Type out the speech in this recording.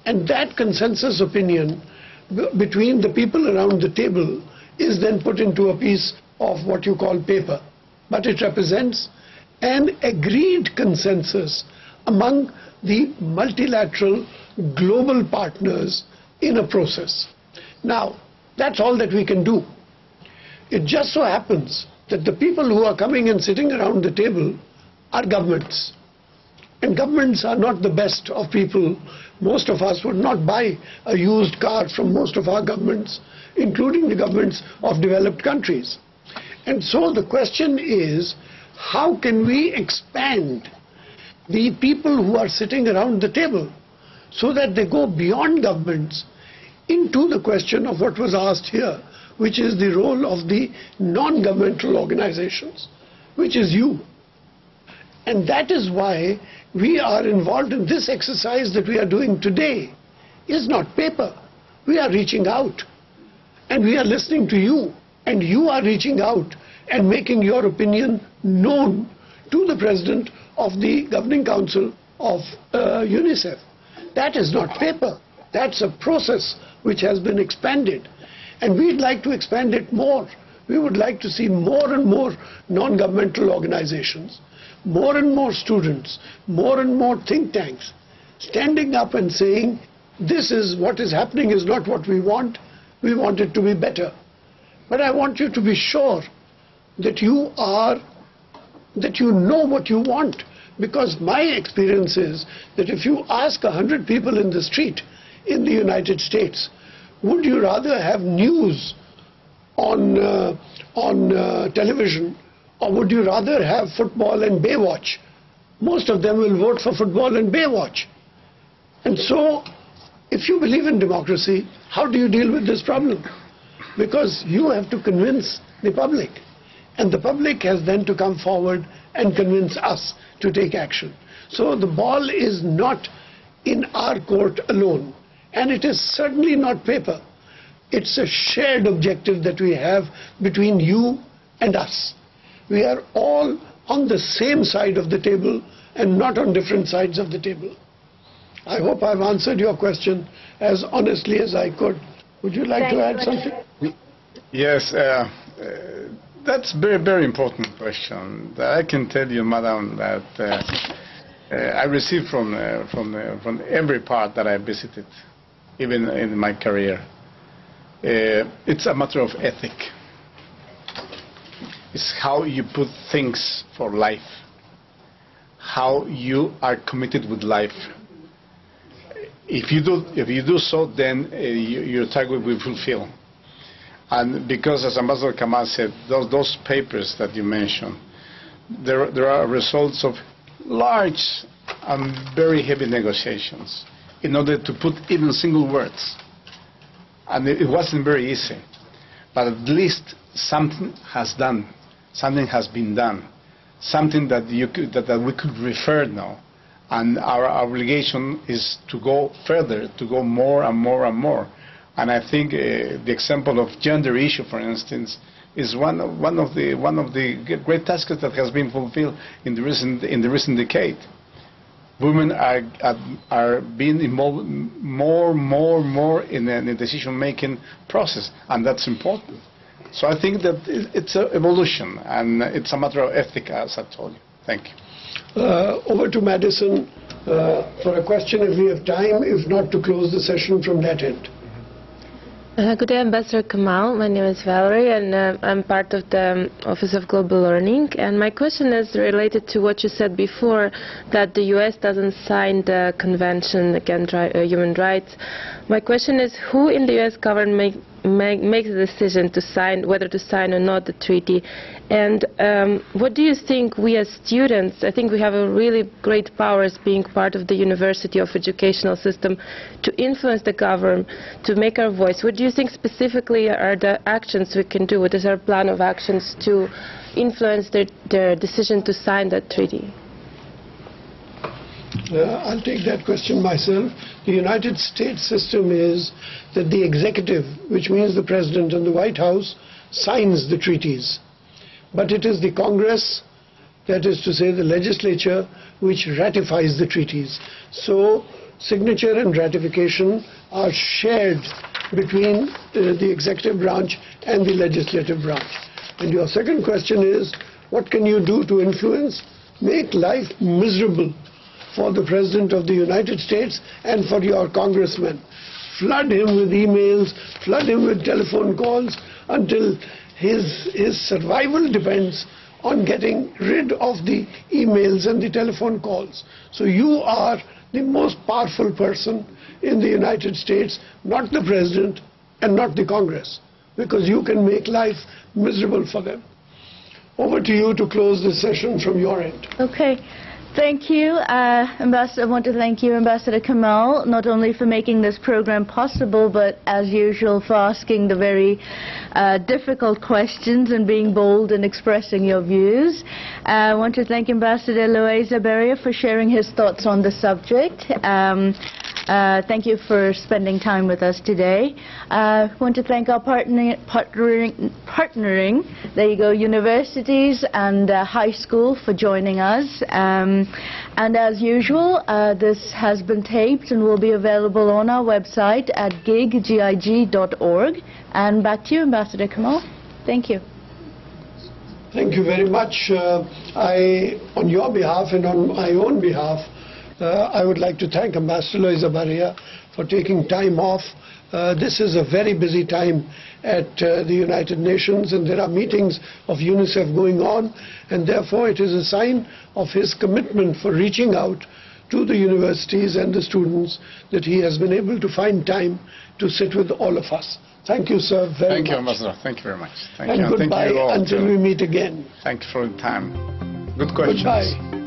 And that consensus opinion between the people around the table is then put into a piece of what you call paper. But it represents an agreed consensus among the multilateral global partners in a process. Now, that's all that we can do. It just so happens that the people who are coming and sitting around the table are governments. And governments are not the best of people. Most of us would not buy a used car from most of our governments, including the governments of developed countries. And so the question is, how can we expand the people who are sitting around the table so that they go beyond governments into the question of what was asked here, which is the role of the non-governmental organizations, which is you. And that is why we are involved in this exercise that we are doing today. Is not paper. We are reaching out and we are listening to you, and you are reaching out and making your opinion known to the President of the Governing Council of UNICEF. That is not paper. That's a process which has been expanded. And we'd like to expand it more. We would like to see more and more non-governmental organizations, more and more students, more and more think tanks standing up and saying, this is what is happening is not what we want it to be better. But I want you to be sure that you know what you want. Because my experience is that if you ask 100 people in the street in the United States, would you rather have news on television, or would you rather have football and Baywatch? Most of them will vote for football and Baywatch. And so, if you believe in democracy, how do you deal with this problem? Because you have to convince the public. And the public has then to come forward and convince us to take action. So the ball is not in our court alone. And it is certainly not paper. It's a shared objective that we have between you and us. We are all on the same side of the table and not on different sides of the table. I hope I've answered your question as honestly as I could. Would you like to add something? Yes, that's a very, very important question. I can tell you, Madam, that I received from every part that I visited, even in my career. It's a matter of ethic. It's how you put things for life, how you are committed with life. If you do so, then your target will fulfill. And because, as Ambassador Kamal said, those papers that you mentioned, there are results of large and very heavy negotiations in order to put even single words. And it wasn't very easy. But at least something has been done, something that we could refer now. And our obligation is to go further, to go more and more and more. And I think the example of gender issue, for instance, is one of the great tasks that has been fulfilled in the recent decade. Women are being involved more in the decision-making process, and that's important. So I think that it's an evolution, and it's a matter of ethics, as I told you. Thank you. Over to Madison for a question if we have time, if not to close the session from that end. Good day, Ambassador Kamal. My name is Valerie, and I'm part of the Office of Global Learning. And my question is related to what you said before, that the U.S. doesn't sign the Convention Against Human Rights. My question is, who in the U.S. government makes the decision to sign, whether to sign or not the treaty? And what do you think we as students, I think we have a really great power as being part of the university of educational system to influence the government, to make our voice. What do you think specifically are the actions we can do? What is our plan of actions to influence their decision to sign that treaty? I'll take that question myself. The United States system is that the executive, which means the President and the White House, signs the treaties. But it is the Congress, that is to say the legislature, which ratifies the treaties. So signature and ratification are shared between the executive branch and the legislative branch. And your second question is, what can you do to influence? Make life miserable for the President of the United States and for your congressman. Flood him with emails, flood him with telephone calls until his survival depends on getting rid of the emails and the telephone calls. So you are the most powerful person in the United States, not the President and not the Congress, because you can make life miserable for them. Over to you to close this session from your end. Okay. Thank you, Ambassador. I want to thank you, Ambassador Kamal, not only for making this program possible, but as usual for asking the very difficult questions and being bold and expressing your views. I want to thank Ambassador Loaiza Beria for sharing his thoughts on the subject. Thank you for spending time with us today. I want to thank our partnering, there you go, universities and high school for joining us. And as usual, this has been taped and will be available on our website at gig.org. And back to you, Ambassador Kamal. Thank you. Thank you very much. On your behalf and on my own behalf, I would like to thank Ambassador Loaiza Beria for taking time off. This is a very busy time at the United Nations, and there are meetings of UNICEF going on, and therefore it is a sign of his commitment for reaching out to the universities and the students that he has been able to find time to sit with all of us. Thank you, sir, very much. Thank you, Ambassador. Thank you very much. Thank and you. goodbye Thank you all until too. we meet again. Thank you for the time. Good questions. Goodbye.